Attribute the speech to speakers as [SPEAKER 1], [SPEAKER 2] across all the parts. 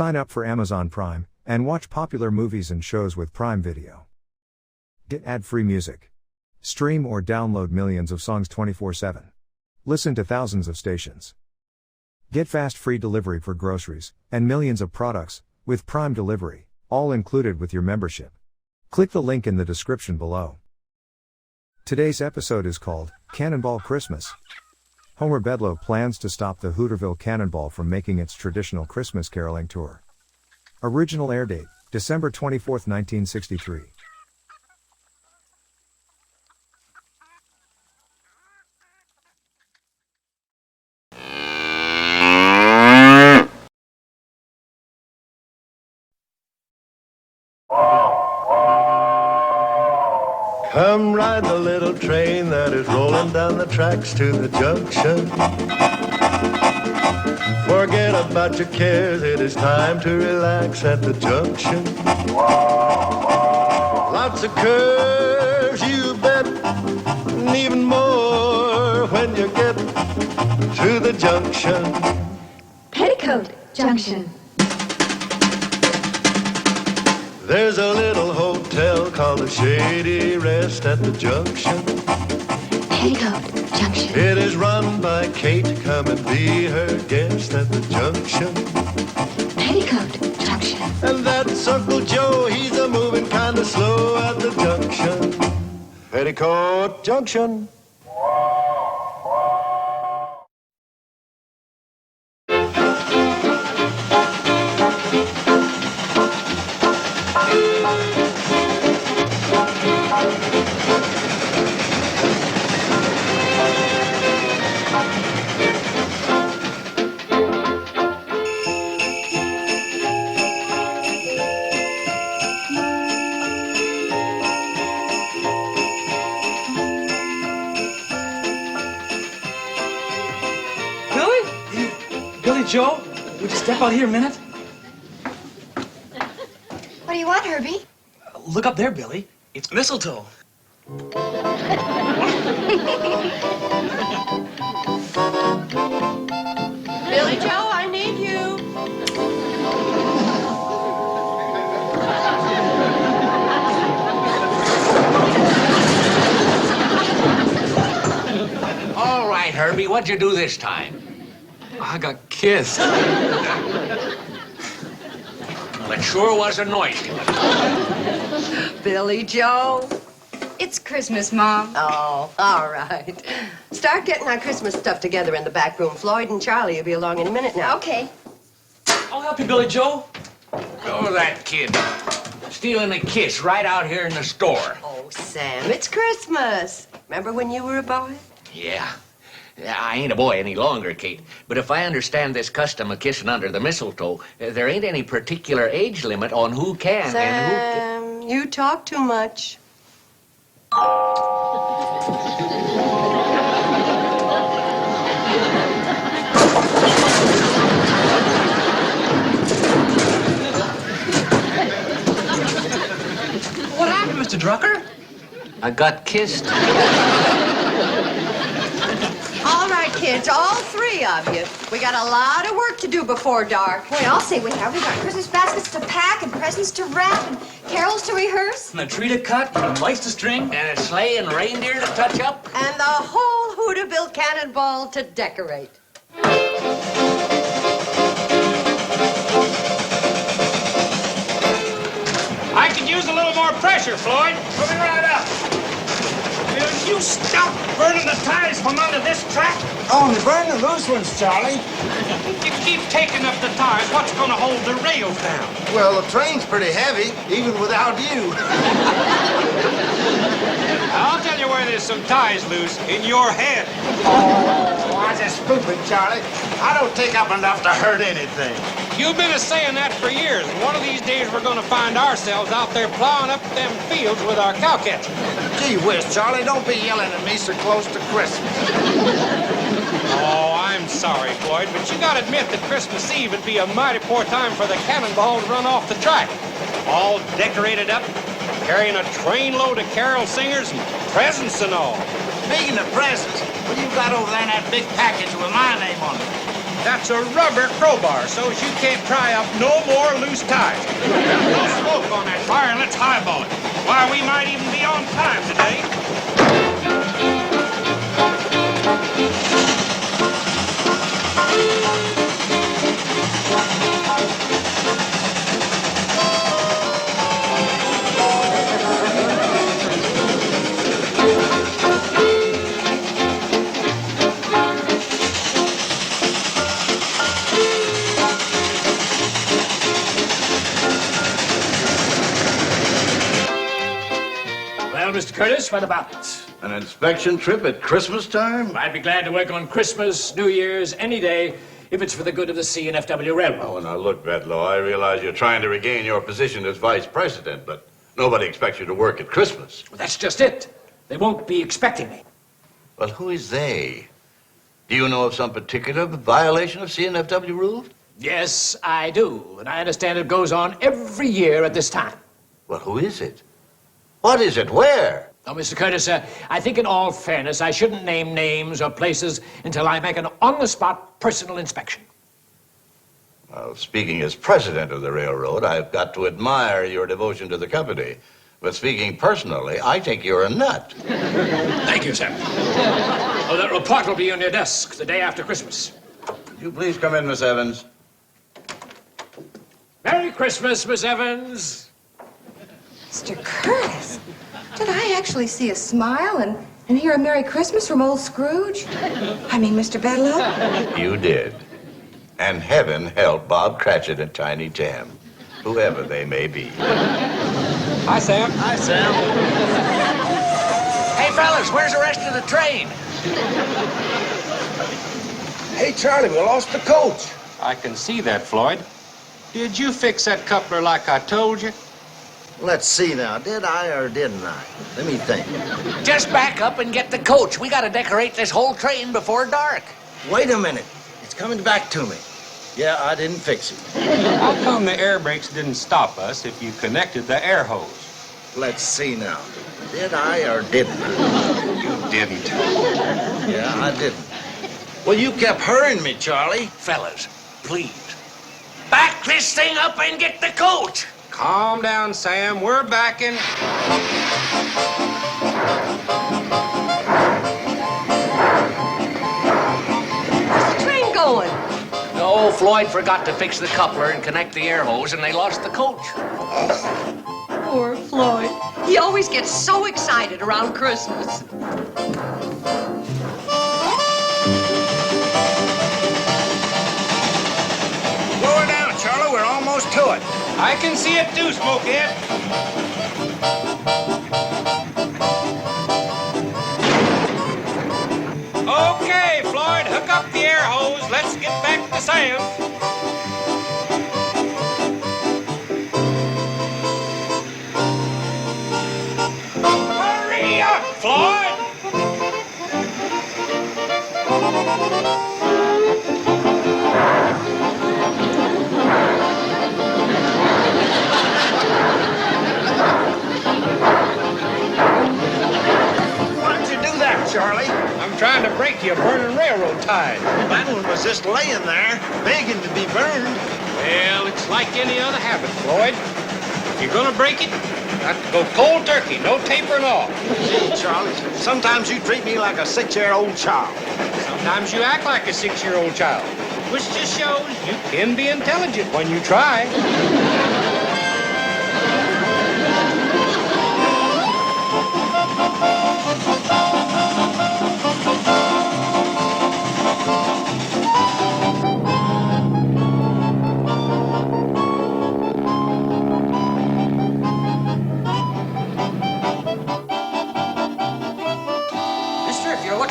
[SPEAKER 1] Sign up for Amazon Prime, and watch popular movies and shows with Prime Video. Get ad-free music. Stream or download millions of songs 24/7. Listen to thousands of stations. Get fast free delivery for groceries, and millions of products, with Prime Delivery, all included with your membership. Click the link in the description below. Today's episode is called Cannonball Christmas. Homer Bedloe plans to stop the Hooterville Cannonball from making its traditional Christmas caroling tour. Original air date, December 24, 1963.
[SPEAKER 2] Come ride the little train that is rolling down the tracks to the junction. Forget about your cares, it is time to relax at the junction. Lots of curves, you bet, and even more when you get to the junction.
[SPEAKER 3] Petticoat Junction.
[SPEAKER 2] There's a little hotel called the Shady Rest at the junction.
[SPEAKER 3] Petticoat Junction.
[SPEAKER 2] It is run by Kate, come and be her guest at the junction.
[SPEAKER 3] Petticoat Junction.
[SPEAKER 2] And that's Uncle Joe, he's a moving kind of slow at the junction. Petticoat Junction.
[SPEAKER 4] Joe, would you step out here a minute?
[SPEAKER 3] What do you want, Herbie?
[SPEAKER 4] Look up there, Billy. It's mistletoe.
[SPEAKER 5] Billy Joe, I need you.
[SPEAKER 6] All right, Herbie, what'd you do this time?
[SPEAKER 4] I got kissed.
[SPEAKER 6] Well, it sure was a noisy one.
[SPEAKER 5] Billy Joe.
[SPEAKER 7] It's Christmas, Mom.
[SPEAKER 5] Oh, all right. Start getting our Christmas stuff together in the back room. Floyd and Charlie will be along in a minute now.
[SPEAKER 7] Okay.
[SPEAKER 4] I'll help you, Billy Joe.
[SPEAKER 6] Oh, that kid. Stealing a kiss right out here in the store.
[SPEAKER 5] Oh, Sam, it's Christmas. Remember when you were a boy?
[SPEAKER 6] Yeah. I ain't a boy any longer, Kate. But if I understand this custom of kissing under the mistletoe, there ain't any particular age limit on who can and who
[SPEAKER 5] Sam, you talk too much.
[SPEAKER 4] What happened, Mr. Drucker?
[SPEAKER 6] I got kissed.
[SPEAKER 5] All right, kids, all three of you. We got a lot of work to do before dark.
[SPEAKER 7] Boy, I'll say we have. We got Christmas baskets to pack and presents to wrap and carols to rehearse.
[SPEAKER 4] And a tree to cut and lights to string.
[SPEAKER 6] And a sleigh and reindeer to touch up.
[SPEAKER 5] And the whole Hooterville Cannonball to decorate.
[SPEAKER 8] I could use a little more pressure, Floyd. Coming right up. Will you stop burning the tires from under this track?
[SPEAKER 9] Only burn the loose ones, Charlie.
[SPEAKER 8] If you keep taking up the tires, what's going to hold the rails down?
[SPEAKER 9] Well, the train's pretty heavy, even without you.
[SPEAKER 8] I'll tell you where there's some tires loose. In your head.
[SPEAKER 9] Oh, I just stupid, Charlie. I don't take up enough to hurt anything.
[SPEAKER 8] You've been saying that for years, and one of these days we're going to find ourselves out there plowing up them fields with our cow catcher.
[SPEAKER 9] Gee whiz, Charlie, don't be yelling at me so close to Christmas.
[SPEAKER 8] Oh, I'm sorry, Floyd, but you got to admit that Christmas Eve would be a mighty poor time for the Cannonball to run off the track. All decorated up, carrying a trainload of carol singers and presents and all.
[SPEAKER 9] Speaking of presents, what do you got over there in that big package with my name on it?
[SPEAKER 8] That's a rubber crowbar, so as you can't pry up no more loose ties. There's no smoke on that fire. Let's highball it. Why, we might even be on time today.
[SPEAKER 4] Mr. Curtis, what about it?
[SPEAKER 9] An inspection trip at Christmas time?
[SPEAKER 4] I'd be glad to work on Christmas, New Year's, any day, if it's for the good of the C&FW Railroad.
[SPEAKER 9] Oh, now look, Bedloe, I realize you're trying to regain your position as vice president, but nobody expects you to work at Christmas.
[SPEAKER 4] Well, that's just it. They won't be expecting me.
[SPEAKER 9] Well, who is they? Do you know of some particular violation of C&FW rules?
[SPEAKER 4] Yes, I do. And I understand it goes on every year at this time.
[SPEAKER 9] Well, who is it? What is it? Where?
[SPEAKER 4] Oh, Mr. Curtis, I think in all fairness, I shouldn't name names or places until I make an on-the-spot personal inspection.
[SPEAKER 9] Well, speaking as president of the railroad, I've got to admire your devotion to the company. But speaking personally, I think you're a nut.
[SPEAKER 4] Thank you, sir. Oh, that report will be on your desk the day after Christmas.
[SPEAKER 9] Would you please come in, Miss Evans?
[SPEAKER 4] Merry Christmas, Miss Evans.
[SPEAKER 5] Mr. Curtis, did I actually see a smile and hear a Merry Christmas from old Scrooge? I mean, Mr. Bedloe?
[SPEAKER 9] You did. And heaven help Bob Cratchit and Tiny Tim, whoever they may be.
[SPEAKER 8] Hi, Sam.
[SPEAKER 6] Hi, Sam. Hey, fellas, where's the rest of the train?
[SPEAKER 9] Hey, Charlie, we lost the coach.
[SPEAKER 8] I can see that, Floyd. Did you fix that coupler like I told you?
[SPEAKER 10] Let's see now, did I or didn't I? Let me think.
[SPEAKER 6] Just back up and get the coach. We gotta decorate this whole train before dark.
[SPEAKER 10] Wait a minute. It's coming back to me. Yeah, I didn't fix it.
[SPEAKER 8] How come the air brakes didn't stop us if you connected the air hose?
[SPEAKER 10] Let's see now. Did I or didn't I?
[SPEAKER 8] You didn't.
[SPEAKER 10] Yeah, I didn't. Well, you kept hurrying me, Charlie.
[SPEAKER 6] Fellas, please, back this thing up and get the coach.
[SPEAKER 8] Calm down, Sam. We're backing.
[SPEAKER 5] Where's the train going?
[SPEAKER 6] No, Floyd forgot to fix the coupler and connect the air hose, and they lost the coach.
[SPEAKER 5] Poor Floyd. He always gets so excited around Christmas.
[SPEAKER 9] Slow her down, Charlie. We're almost to it.
[SPEAKER 8] I can see it too, Smokehead. Okay, Floyd, hook up the air hose. Let's get back to Sam. Hurry up, Floyd!
[SPEAKER 10] Charlie.
[SPEAKER 8] I'm trying to break you a burning railroad tie.
[SPEAKER 10] That one was just laying there, begging to be burned.
[SPEAKER 8] Well, it's like any other habit, Floyd. If you're gonna break it, got to go cold turkey, no tapering off.
[SPEAKER 10] Gee, Charlie, sometimes you treat me like a 6-year-old child.
[SPEAKER 8] Sometimes you act like a 6-year-old child, which just shows you can be intelligent when you try.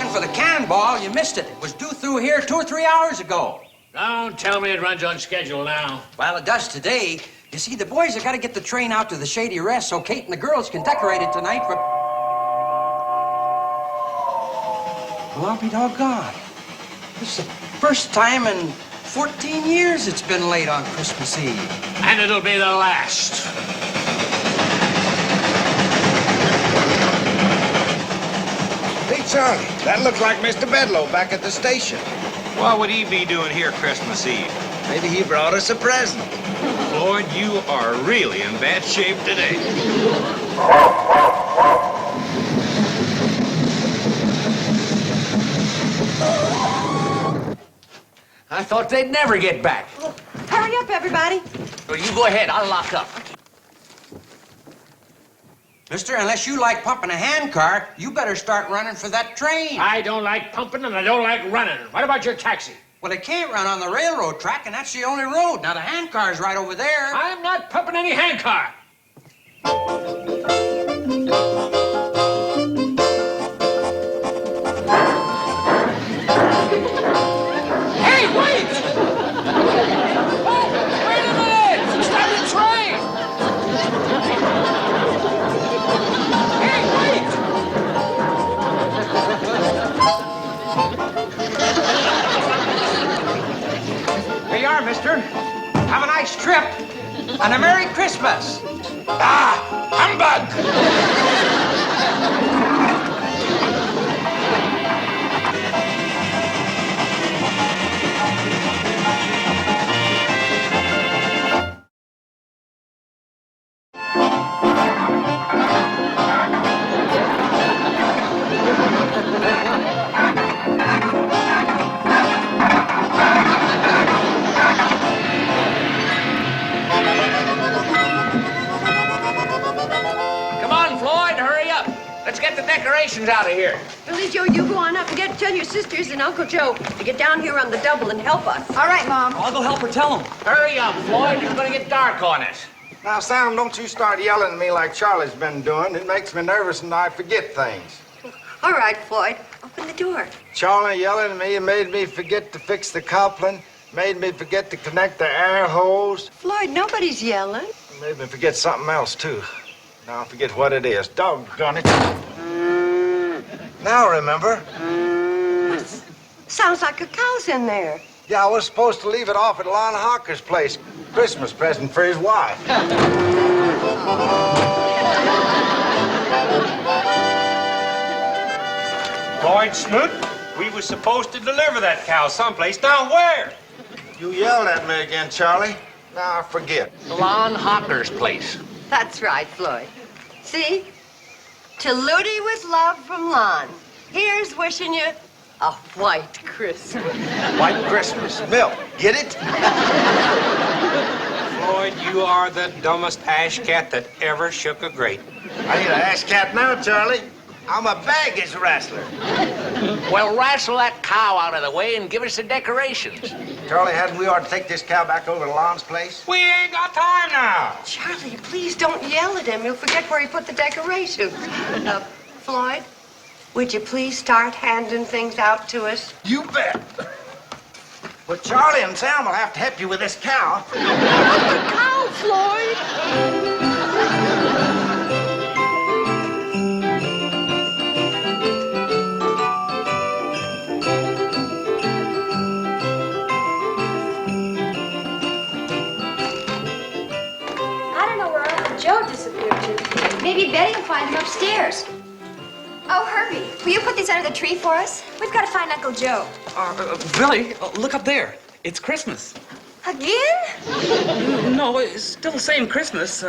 [SPEAKER 11] For the Cannonball, you missed it. It was due through here 2 or 3 hours ago.
[SPEAKER 4] Don't tell me it runs on schedule now.
[SPEAKER 11] Well, it does today. You see, the boys have got to get the train out to the Shady Rest so Kate and the girls can decorate it tonight for... Well, I'll be doggone. This is the first time in 14 years it's been late on Christmas Eve.
[SPEAKER 4] And it'll be the last.
[SPEAKER 9] Hey, Charlie, that looks like Mr. Bedloe back at the station.
[SPEAKER 8] What would he be doing here Christmas Eve?
[SPEAKER 10] Maybe he brought us a present.
[SPEAKER 8] Floyd, you are really in bad shape today.
[SPEAKER 6] I thought they'd never get back.
[SPEAKER 5] Well, hurry up, everybody.
[SPEAKER 6] Well, you go ahead. I'll lock up.
[SPEAKER 11] Mister, unless you like pumping a hand car, you better start running for that train.
[SPEAKER 4] I don't like pumping and I don't like running. What about your taxi?
[SPEAKER 11] Well, it can't run on the railroad track, and that's the only road. Now, the hand car's right over there.
[SPEAKER 4] I'm not pumping any hand car. Hey, wait! Oh, wait a minute! Stop the train! Hey, wait!
[SPEAKER 11] Here you are, mister. Have a nice trip. And a Merry Christmas.
[SPEAKER 10] Ah, humbug!
[SPEAKER 6] Out of here.
[SPEAKER 5] Billy Joe, you go on up and tell your sisters and Uncle Joe to get down here on the double and help us.
[SPEAKER 7] All right, Mom.
[SPEAKER 11] I'll go help her tell them.
[SPEAKER 6] Hurry up, Floyd. It's going to get dark on us.
[SPEAKER 10] Now, Sam, don't you start yelling at me like Charlie's been doing. It makes me nervous and I forget things.
[SPEAKER 5] All right, Floyd. Open the door.
[SPEAKER 10] Charlie yelling at me made me forget to fix the coupling, made me forget to connect the air hose.
[SPEAKER 5] Floyd, nobody's yelling.
[SPEAKER 10] Made me forget something else, too. Now I forget what it is. Doggone it. Now remember.
[SPEAKER 5] Sounds like a cow's in there.
[SPEAKER 10] Yeah, I was supposed to leave it off at Lon Hawker's place. Christmas present for his wife.
[SPEAKER 8] Floyd Snoot, we were supposed to deliver that cow someplace. Now where?
[SPEAKER 10] You yelled at me again, Charlie. Now I forget.
[SPEAKER 6] Lon Hawker's place.
[SPEAKER 5] That's right, Floyd. See? To Ludi with love from Lon. Here's wishing you a white Christmas.
[SPEAKER 10] White Christmas. Milk. Get it?
[SPEAKER 8] Floyd, you are the dumbest ash cat that ever shook a grate.
[SPEAKER 10] I need an ass cat now, Charlie. I'm a baggage wrestler.
[SPEAKER 6] Well, wrestle that cow out of the way and give us the decorations.
[SPEAKER 10] Charlie, hadn't we ought to take this cow back over to Lon's place?
[SPEAKER 8] We ain't got time now.
[SPEAKER 5] Charlie, please don't yell at him. He'll forget where he put the decorations. Floyd, would you please start handing things out to us?
[SPEAKER 10] You bet. Well, Charlie and Sam will have to help you with this cow.
[SPEAKER 5] The cow, Floyd!
[SPEAKER 7] Joe disappeared to. Maybe Betty will find him upstairs. Oh, Herbie, will you put these under the tree for us? We've got to find Uncle Joe.
[SPEAKER 12] Billy, look up there. It's Christmas.
[SPEAKER 7] Again?
[SPEAKER 12] No, it's still the same Christmas,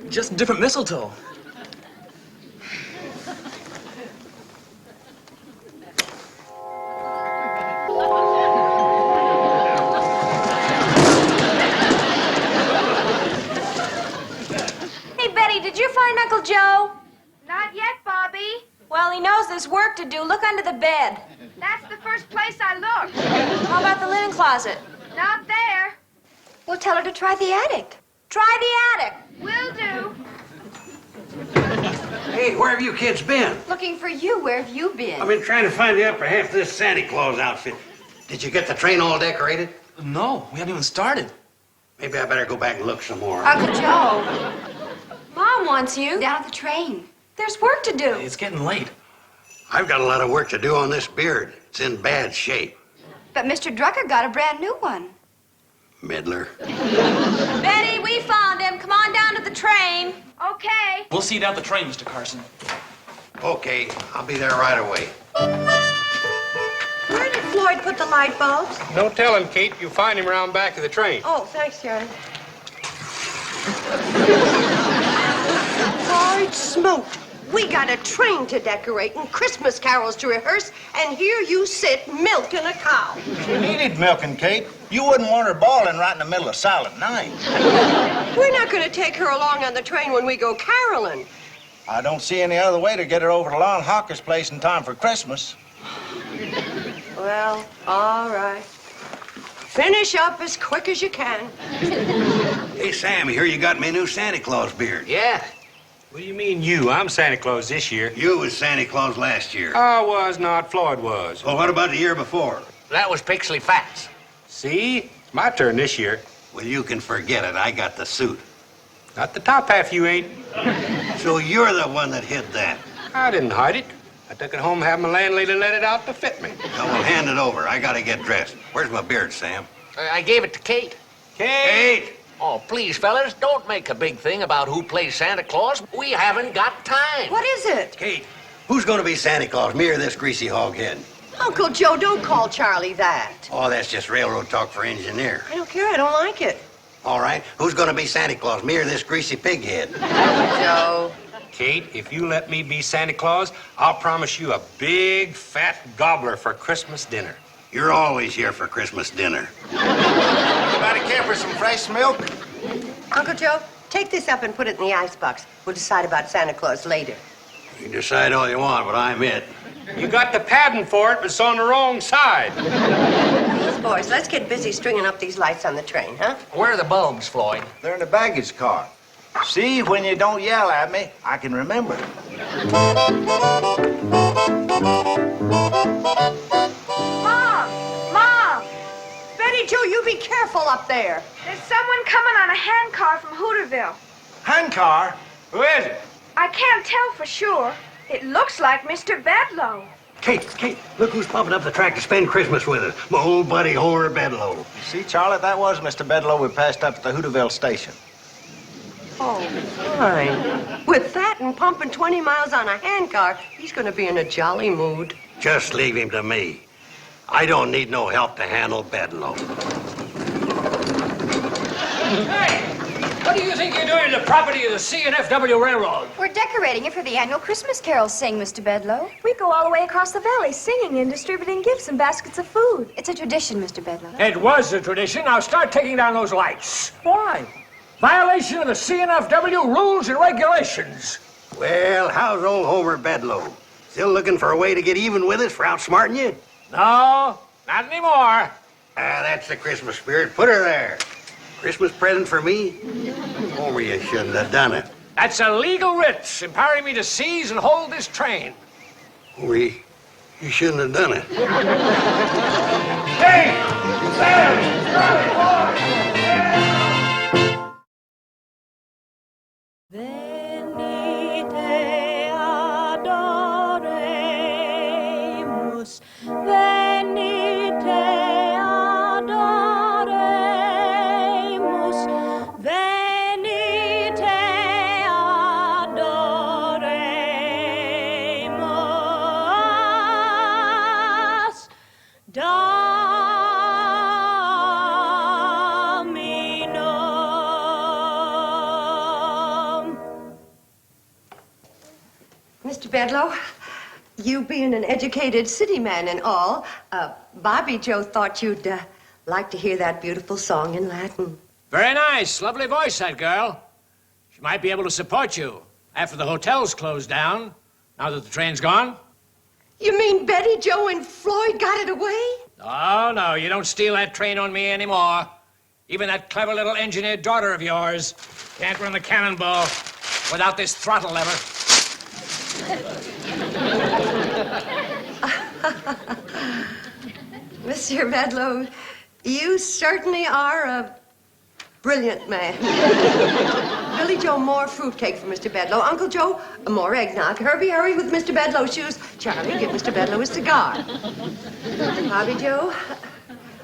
[SPEAKER 12] just different mistletoe.
[SPEAKER 7] Did you find Uncle Joe? Not yet, Bobby. Well, he knows there's work to do. Look under the bed. That's the first place I looked. How about the linen closet? Not there. We'll tell her to try the attic. Try the attic. Will do.
[SPEAKER 11] Hey, where have you kids been?
[SPEAKER 5] Looking for you. Where have you been?
[SPEAKER 13] I've been trying to find the upper half of this Santa Claus outfit.
[SPEAKER 10] Did you get the train all decorated?
[SPEAKER 12] No, we haven't even started.
[SPEAKER 13] Maybe I better go back and look some more.
[SPEAKER 7] Uncle Joe. Mom wants you. Down at the train. There's work to do.
[SPEAKER 12] It's getting late.
[SPEAKER 13] I've got a lot of work to do on this beard. It's in bad shape.
[SPEAKER 7] But Mr. Drucker got a brand new one.
[SPEAKER 13] Meddler.
[SPEAKER 7] Betty, we found him. Come on down to the train. Okay.
[SPEAKER 12] We'll see you down at the train, Mr. Carson.
[SPEAKER 13] Okay, I'll be there right away.
[SPEAKER 5] Where did Floyd Floyd put the light bulbs?
[SPEAKER 8] No telling, Kate. You'll find him around back of the train.
[SPEAKER 5] Oh, thanks, Charlie. Lord smoked. We got a train to decorate and Christmas carols to rehearse, and here you sit milking a cow.
[SPEAKER 10] She needed milking, Kate. You wouldn't want her bawling right in the middle of silent night.
[SPEAKER 5] We're not going to take her along on the train when we go caroling.
[SPEAKER 10] I don't see any other way to get her over to Lon Hawker's place in time for Christmas.
[SPEAKER 5] Well, all right. Finish up as quick as you can.
[SPEAKER 13] Hey, Sam, here you got me new Santa Claus beard.
[SPEAKER 6] Yeah.
[SPEAKER 8] What do you mean you? I'm Santa Claus this year.
[SPEAKER 13] You was Santa Claus last year.
[SPEAKER 8] I was not. Floyd was.
[SPEAKER 13] Well, what about the year before?
[SPEAKER 6] That was Pixley Fats.
[SPEAKER 8] See? It's my turn this year.
[SPEAKER 13] Well, you can forget it. I got the suit.
[SPEAKER 8] Not the top half, you ain't.
[SPEAKER 13] So you're the one that hid that.
[SPEAKER 8] I didn't hide it. I took it home and had my landlady let it out to fit me.
[SPEAKER 13] Now, well, hand it over. I gotta get dressed. Where's my beard, Sam?
[SPEAKER 6] I gave it to Kate.
[SPEAKER 8] Kate!
[SPEAKER 6] Oh, please, fellas, don't make a big thing about who plays Santa Claus. We haven't got time.
[SPEAKER 5] What is it?
[SPEAKER 13] Kate, who's gonna be Santa Claus, me or this greasy hoghead?
[SPEAKER 5] Uncle Joe, don't call Charlie that.
[SPEAKER 13] Oh, that's just railroad talk for engineer.
[SPEAKER 5] I don't care. I don't like it.
[SPEAKER 13] All right, who's gonna be Santa Claus, me or this greasy pighead?
[SPEAKER 5] Joe.
[SPEAKER 8] Kate, if you let me be Santa Claus, I'll promise you a big, fat gobbler for Christmas dinner.
[SPEAKER 13] You're always here for Christmas dinner.
[SPEAKER 10] Anybody care for some fresh milk?
[SPEAKER 5] Uncle Joe, take this up and put it in the icebox. We'll decide about Santa Claus later.
[SPEAKER 13] You decide all you want, but I'm it.
[SPEAKER 8] You got the padding for it, but it's on the wrong side.
[SPEAKER 5] Boys, let's get busy stringing up these lights on the train, huh?
[SPEAKER 6] Where are the bulbs, Floyd?
[SPEAKER 10] They're in the baggage car. See, when you don't yell at me, I can remember.
[SPEAKER 7] Mom!
[SPEAKER 5] Betty Jo, you be careful up there.
[SPEAKER 7] There's someone coming on a handcar from Hooterville.
[SPEAKER 10] Handcar? Who is it?
[SPEAKER 7] I can't tell for sure. It looks like Mr. Bedloe.
[SPEAKER 13] Kate, look who's popping up the track to spend Christmas with us. My old buddy, Homer Bedloe.
[SPEAKER 10] You see, Charlotte, that was Mr. Bedloe we passed up at the Hooterville station.
[SPEAKER 5] Oh, fine. With that and pumping 20 miles on a handcar, he's going to be in a jolly mood.
[SPEAKER 13] Just leave him to me. I don't need no help to handle Bedloe.
[SPEAKER 4] Hey! What do you think you're doing to the property of the C&FW Railroad?
[SPEAKER 3] We're decorating it for the annual Christmas carols sing, Mr. Bedloe.
[SPEAKER 7] We go all the way across the valley singing and distributing gifts and baskets of food.
[SPEAKER 3] It's a tradition, Mr. Bedloe.
[SPEAKER 4] It was a tradition. Now start taking down those lights. Why? Violation of the C&FW rules and regulations.
[SPEAKER 13] Well, how's old Homer Bedloe? Still looking for a way to get even with us for outsmarting you?
[SPEAKER 4] No, not anymore.
[SPEAKER 13] That's the Christmas spirit. Put her there. Christmas present for me? Homer, you shouldn't have done it.
[SPEAKER 4] That's a legal writ empowering me to seize and hold this train.
[SPEAKER 13] Homer, you shouldn't have done it.
[SPEAKER 4] Hey! Sam! Charlie!
[SPEAKER 14] Venite adoremus, venite adoremus, venite adoremus,
[SPEAKER 5] Mr. Bedloe, you being an educated city man and all, Bobby Joe thought you'd like to hear that beautiful song in Latin.
[SPEAKER 4] Very nice. Lovely voice, that girl. She might be able to support you after the hotel's closed down, now that the train's gone.
[SPEAKER 5] You mean Betty Joe and Floyd got it away?
[SPEAKER 4] Oh, no, you don't steal that train on me anymore. Even that clever little engineered daughter of yours can't run the Cannonball without this throttle lever.
[SPEAKER 5] Mr. Bedloe, you certainly are a brilliant man. Billy Joe, more fruitcake for Mr. Bedloe. Uncle Joe, more eggnog. Herbie, hurry with Mr. Bedloe's shoes. Charlie, give Mr. Bedloe a cigar. Bobby Joe,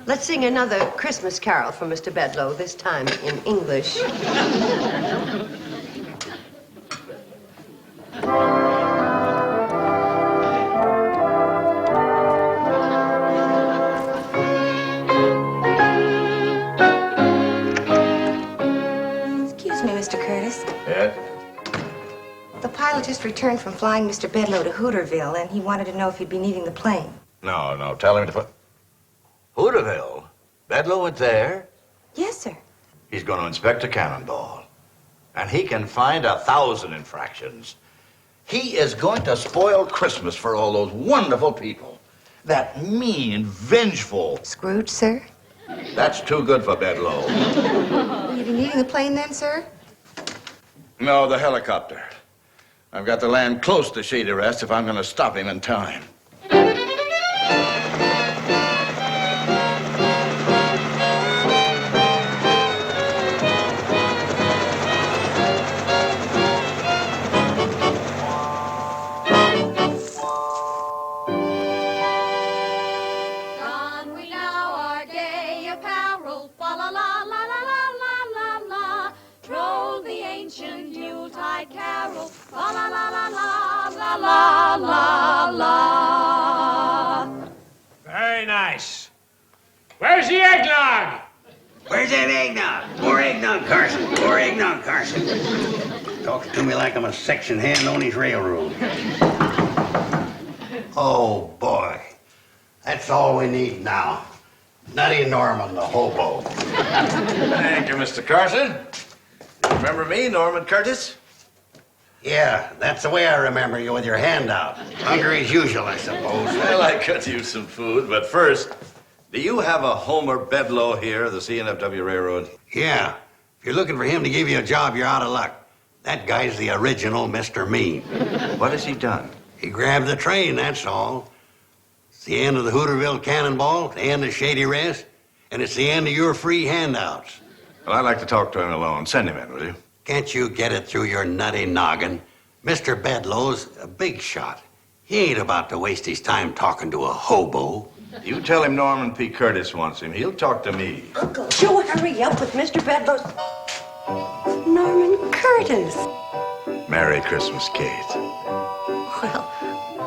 [SPEAKER 5] let's sing another Christmas carol for Mr. Bedloe, this time in English.
[SPEAKER 15] me, Mr. Curtis.
[SPEAKER 9] Yes?
[SPEAKER 15] The pilot just returned from flying Mr. Bedloe to Hooterville, and he wanted to know if he'd be needing the plane.
[SPEAKER 9] No, tell him to put... Hooterville? Bedloe went there?
[SPEAKER 15] Yes, sir.
[SPEAKER 9] He's going to inspect a cannonball. And he can find 1,000 infractions. He is going to spoil Christmas for all those wonderful people. That mean, vengeful...
[SPEAKER 15] Scrooge, sir?
[SPEAKER 9] That's too good for Bedloe.
[SPEAKER 15] Will you be needing the plane then, sir?
[SPEAKER 9] No, the helicopter. I've got to land close to Shady Rest if I'm going to stop him in time.
[SPEAKER 14] Don we now our gay apparel, fa la la la la la la la la. Troll the ancient Yuletide carol, fa la la la la la la la la.
[SPEAKER 4] Very nice. Where's the eggnog?
[SPEAKER 13] Where's that eggnog? More eggnog, Carson. More eggnog, Carson. Talking to me like I'm a section hand on his railroad. Oh, boy. That's all we need now. Nutty Norman, the hobo.
[SPEAKER 9] Thank you, Mr. Carson. Remember me, Norman Curtis?
[SPEAKER 13] Yeah, that's the way I remember you with your hand out. Hungry as usual, I suppose.
[SPEAKER 9] Well, I could use some food, but first, do you have a Homer Bedloe here, the CNFW Railroad?
[SPEAKER 13] Yeah. If you're looking for him to give you a job, you're out of luck. That guy's the original Mr. Mean.
[SPEAKER 9] What has he done?
[SPEAKER 13] He grabbed the train, that's all. It's the end of the Hooterville Cannonball, the end of Shady Rest, and it's the end of your free handouts.
[SPEAKER 9] Well, I'd like to talk to him alone. Send him in, will you?
[SPEAKER 13] Can't you get it through your nutty noggin? Mr. Bedloe's a big shot. He ain't about to waste his time talking to a hobo.
[SPEAKER 9] You tell him Norman P. Curtis wants him. He'll talk to me.
[SPEAKER 5] Uncle Joe, hurry up with Mr. Bedloe's... Norman Curtis.
[SPEAKER 9] Merry Christmas, Kate.
[SPEAKER 5] Well,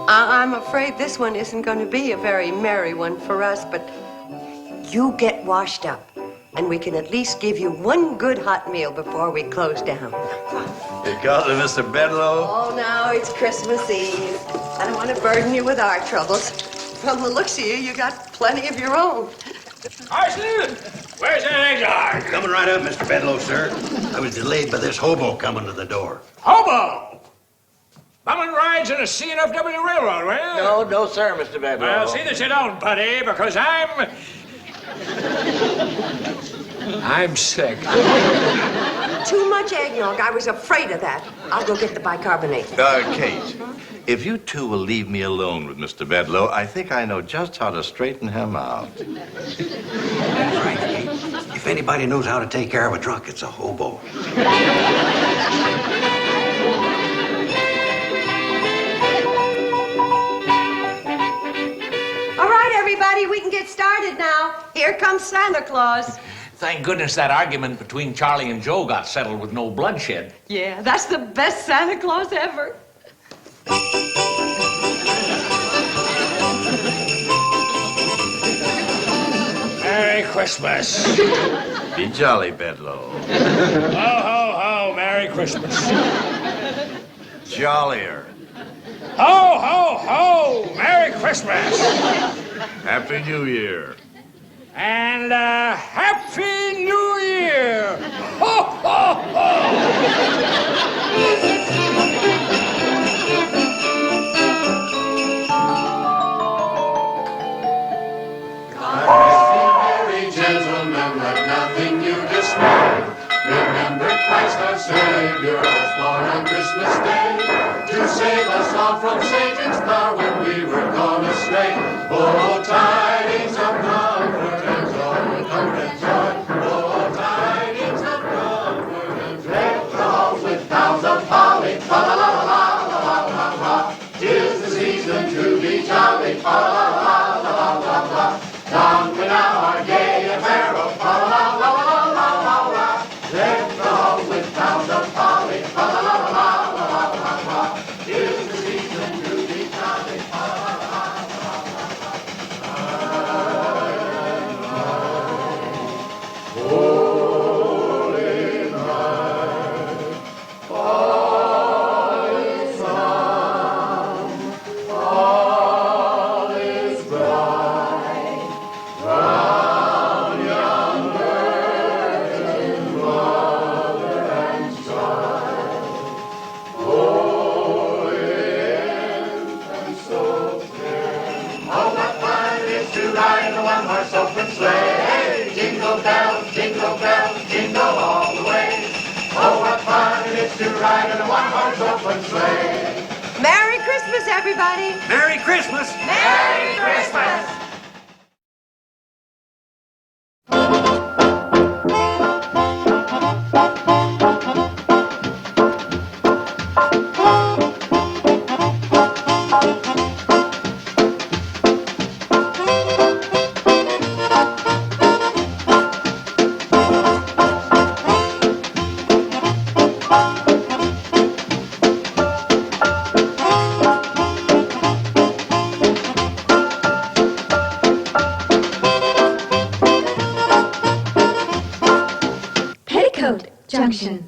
[SPEAKER 5] I'm afraid this one isn't going to be a very merry one for us, but you get washed up, and we can at least give you one good hot meal before we close down.
[SPEAKER 9] Because of Mr. Bedloe?
[SPEAKER 5] Oh, now it's Christmas Eve. I don't want to burden you with our troubles. From the looks of you, you got plenty of your own.
[SPEAKER 4] Carson, where's that eggnog?
[SPEAKER 13] Coming right up, Mr. Bedloe, sir. I was delayed by this hobo coming to the door.
[SPEAKER 4] Hobo! Bumming rides in a CNFW railroad, well?
[SPEAKER 6] No, sir, Mr. Bedloe.
[SPEAKER 4] Well, see that you don't, buddy, because I'm sick.
[SPEAKER 5] Too much eggnog. I was afraid of that. I'll go get the bicarbonate.
[SPEAKER 9] Kate, if you two will leave me alone with Mr. Bedloe, I think I know just how to straighten him out.
[SPEAKER 13] That's right, Kate. If anybody knows how to take care of a drunk, it's a hobo.
[SPEAKER 5] All right, everybody, we can get started now. Here comes Santa Claus.
[SPEAKER 6] Thank goodness that argument between Charlie and Joe got settled with no bloodshed.
[SPEAKER 5] Yeah, that's the best Santa Claus ever.
[SPEAKER 4] Merry Christmas.
[SPEAKER 9] Be jolly, Bedloe.
[SPEAKER 4] Ho, ho, ho, Merry Christmas.
[SPEAKER 9] Jollier.
[SPEAKER 4] Ho, ho, ho, Merry Christmas.
[SPEAKER 9] Happy New Year.
[SPEAKER 4] And Happy New Year. Ho, ho, ho.
[SPEAKER 2] Merry gentlemen, let nothing you dismay. Remember Christ our Savior was born on Christmas Day to save us all from Satan's power when we were gone astray. Oh, tidings of comfort and joy, comfort and joy. Oh, tidings of comfort and joy. Deck the halls with boughs of holly, fa la la la la la la la. 'Tis the season to be jolly, fa la la la la la la. Don we now our gay apparel, fa la la la la la la la. Deck the halls with boughs of holly, fa la la la la la la la. 'Tis the season to be jolly, fa la la la la la la. Holy night. open sleigh.
[SPEAKER 5] Merry Christmas, everybody.
[SPEAKER 13] Merry Christmas.
[SPEAKER 7] Merry Christmas.
[SPEAKER 14] Petticoat Junction.